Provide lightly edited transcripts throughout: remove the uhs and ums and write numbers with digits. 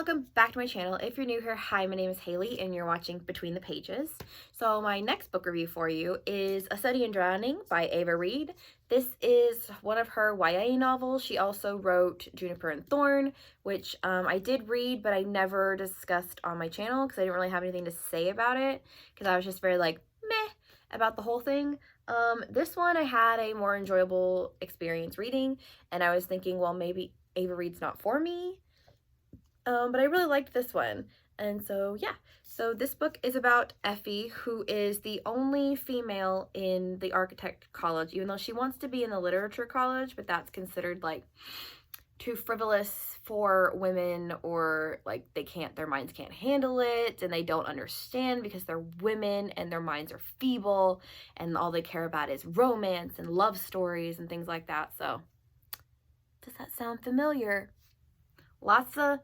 welcome back to my channel. If you're new here, hi, my name is Haley and you're watching Between the Pages. So my next book review for you is A Study in Drowning by Reid. This is one of her YA novels. She also wrote Juniper and Thorn, which I did read, but I never discussed on my channel because I didn't really have anything to say about it because I was just very like meh about the whole thing. This one I had a more enjoyable experience reading, and I was thinking, well, maybe Reid's not for me. But I really liked this one. And so, yeah. So this book is about Effie, who is the only female in the architect college, even though she wants to be in the literature college, but that's considered like too frivolous for women, or like their minds can't handle it, and they don't understand because they're women and their minds are feeble and all they care about is romance and love stories and things like that. So does that sound familiar? Lots of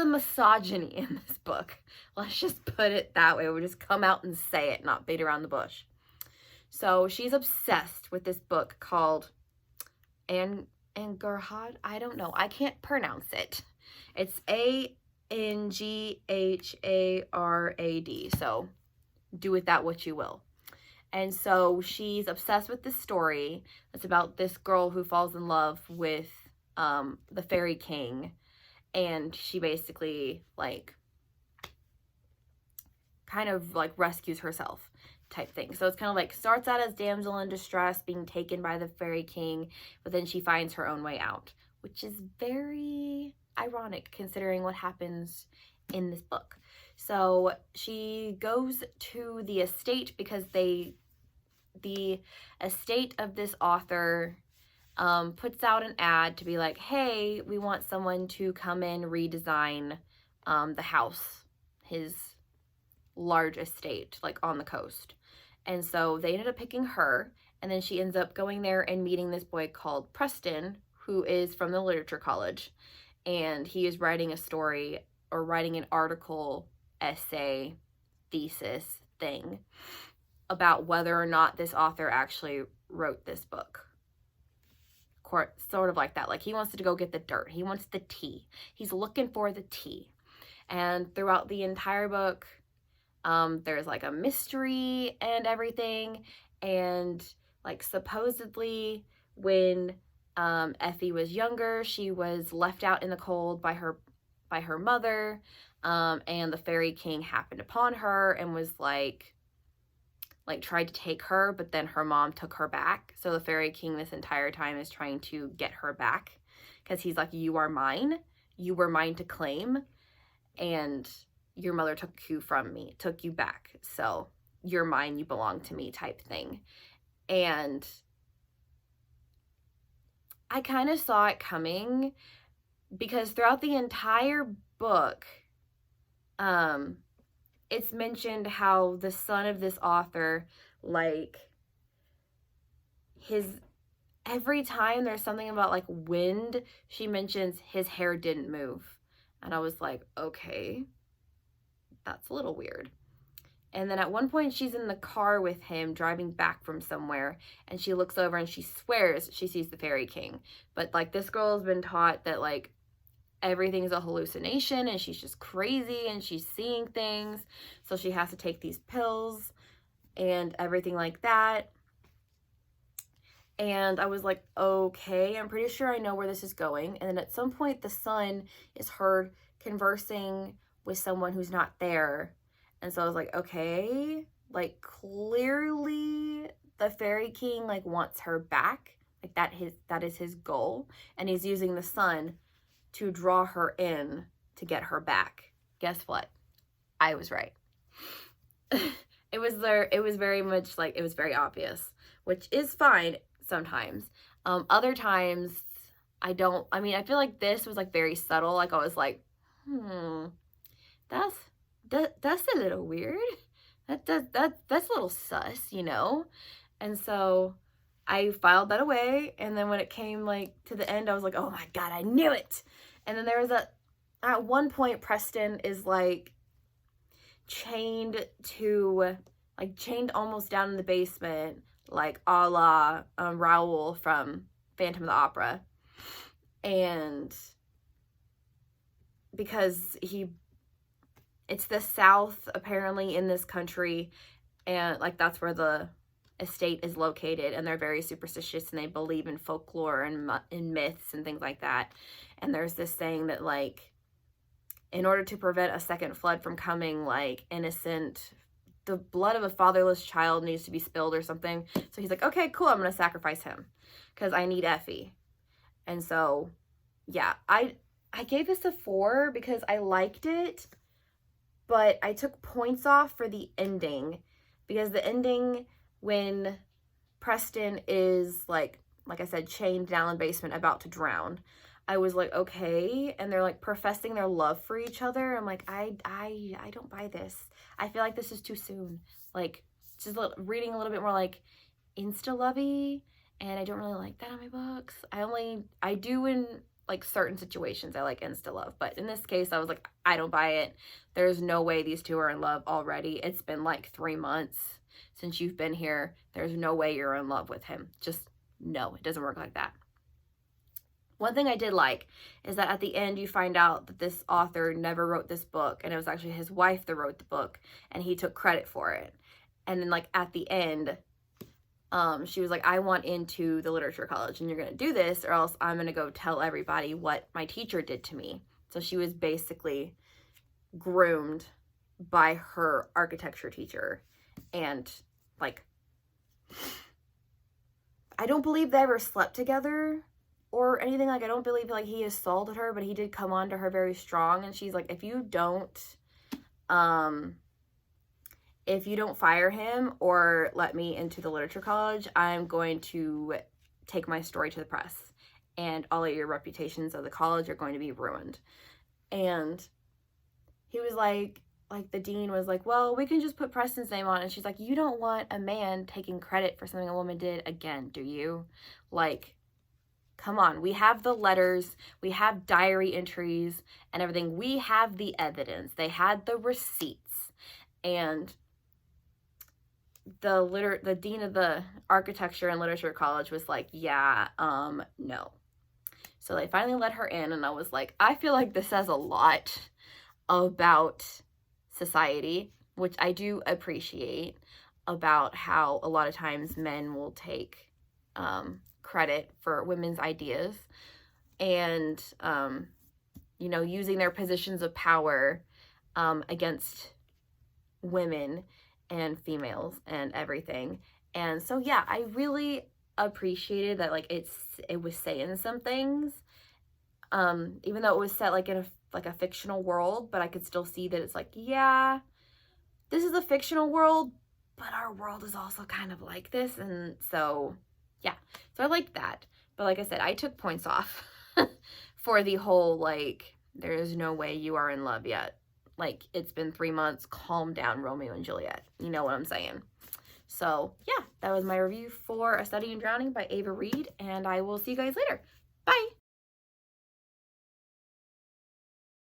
misogyny in this book. Let's just put it that way. We'll just come out and say it, not beat around the bush. So she's obsessed with this book called Angarhad. I don't know. I can't pronounce it. It's Angharad. So do with that what you will. And so she's obsessed with this story. It's about this girl who falls in love with the fairy king. And she basically kind of rescues herself type thing. So it's kind of like starts out as damsel in distress being taken by the fairy king, but then she finds her own way out, which is very ironic considering what happens in this book. So she goes to the estate because the estate of this author puts out an ad to be like, hey, we want someone to come in, redesign the house, his large estate, on the coast. And so they ended up picking her, and then she ends up going there and meeting this boy called Preston, who is from the literature college, and he is writing a story, or writing an article, essay, thesis thing about whether or not this author actually wrote this book. Sort of like that. He wants to go get the dirt. He wants the tea. He's looking for the tea. And throughout the entire book, there's a mystery and everything. And supposedly when Effie was younger, she was left out in the cold by her mother. And the fairy king happened upon her and was tried to take her, but then her mom took her back. So the fairy king this entire time is trying to get her back because he's like, you are mine. You were mine to claim, and your mother took you from me, took you back. So you're mine, you belong to me type thing. And I kind of saw it coming because throughout the entire book, it's mentioned how the son of this author, every time there's something about wind, she mentions his hair didn't move. And I was like, okay, that's a little weird. And then at one point she's in the car with him driving back from somewhere, and she looks over and she swears she sees the fairy king. But this girl has been taught that everything's a hallucination and she's just crazy and she's seeing things, so she has to take these pills and everything like that. And I was like, okay, I'm pretty sure I know where this is going. And then at some point the son is heard conversing with someone who's not there, and so I was like, okay, clearly the fairy king wants her back, that is his goal, and he's using the son to draw her in to get her back. Guess what? I was right. It was very much it was very obvious, which is fine sometimes. Other times I feel like this was very subtle. I was like, that's a little weird. That's a little sus, And so I filed that away, and then when it came to the end, I was like, oh my god, I knew it. And then there was at one point Preston is chained almost down in the basement, a la Raoul from Phantom of the Opera. And because it's the South apparently in this country, and like that's where the estate is located, and they're very superstitious and they believe in folklore and in myths and things like that. And there's this saying that like in order to prevent a second flood from coming, like the blood of a fatherless child needs to be spilled or something. So he's like, okay, cool, I'm gonna sacrifice him because I need Effie. And so yeah, I gave this a 4 because I liked it, but I took points off for the ending, because the ending when Preston is like I said, chained down in the basement about to drown, I was like, okay. And they're like professing their love for each other. I'm like, I don't buy this. I feel like this is too soon. Like, just reading a little bit more like insta-lovey, and I don't really like that in my books. I do in like certain situations I like insta-love, but in this case I was like, I don't buy it. There's no way these two are in love already. It's been like 3 months since you've been here. There's no way you're in love with him. Just no, it doesn't work like that. One thing I did like is that at the end you find out that this author never wrote this book, and it was actually his wife that wrote the book, and he took credit for it. And then like at the end, she was like, I want into the literature college, and you're going to do this or else I'm going to go tell everybody what my teacher did to me. So she was basically groomed by her architecture teacher. And like, I don't believe they ever slept together or anything. Like, I don't believe like he assaulted her, but he did come on to her very strong. And she's like, if you don't fire him or let me into the literature college, I'm going to take my story to the press, and all of your reputations of the college are going to be ruined. And he was like the dean was like, well, we can just put Preston's name on it. And she's like, you don't want a man taking credit for something a woman did again, do you? Like, come on. We have the letters, we have diary entries and everything. We have the evidence. They had the receipts. And the dean of the architecture and literature college was like, yeah, no. So they finally let her in, and I was like, I feel like this says a lot about society, which I do appreciate, about how a lot of times men will take credit for women's ideas, and you know, using their positions of power against women and females and everything. And so yeah, I really appreciated that like it was saying some things, even though it was set like in a fictional world, but I could still see that it's like, yeah, this is a fictional world, but our world is also kind of like this. And so yeah, so I liked that. But like I said, I took points off for the whole like, there is no way you are in love yet. Like, it's been 3 months, calm down, Romeo and Juliet. You know what I'm saying? So yeah, that was my review for A Study in Drowning by Ava Reid, and I will see you guys later. Bye!